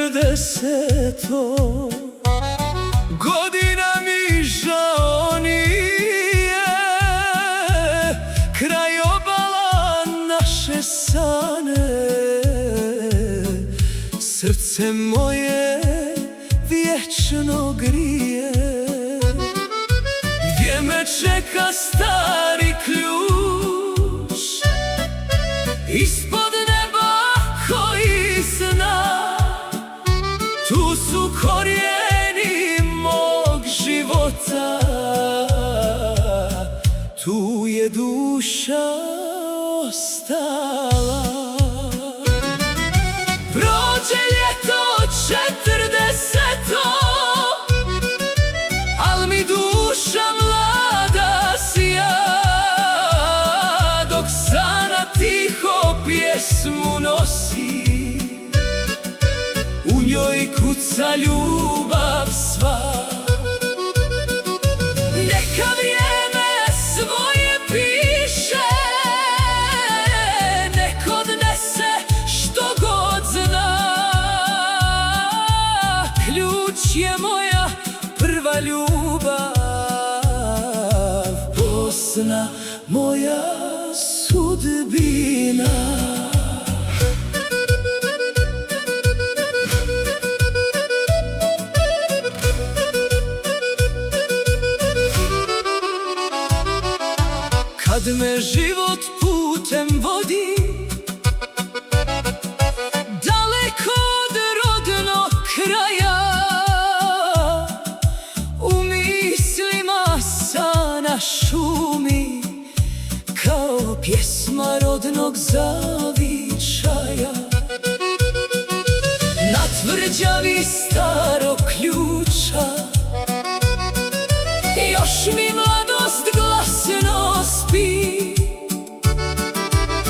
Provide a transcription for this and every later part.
40 godina mi žao nije, kraj obala naše sane, srce moje vječno grije. Gdje me čeka stari ključ, ispod neba koji zna, tu su korijeni mog života, tu je duša ostala. Prođe ljeto 40, al mi duša mlada sija, dok sana tiho pjesmu nosi, u njoj kuca ljubav sva. Neka vrijeme svoje piše, nek odnese što god zna. Ključ je moja prva ljubav, Bosna moja sudbina. Kad me život putem vodi, daleko od rodnog kraja, u mislima sana šumi, kao pjesma rodnog zavičaja. Na tvrđavi starog ključa još mi mladost glasno spi,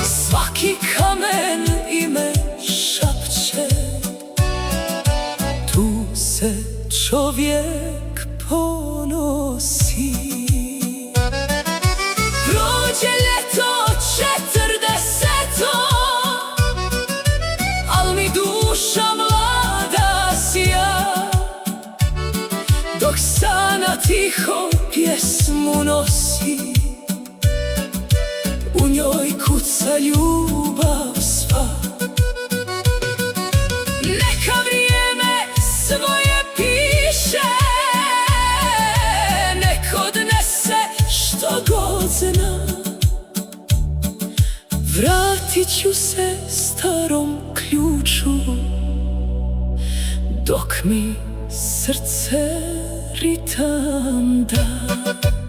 svaki kamen ime šapće, tu se čovjek ponosi. Prođe ljeto 40, al mi duša mlada sija, dok sana tiho pjesmu nosi, u njoj kuca ljubav sva. Neka vrijeme svoje piše, nek odnese što god zna. Vratit ću se starom ključu, dok mi srce ritam da.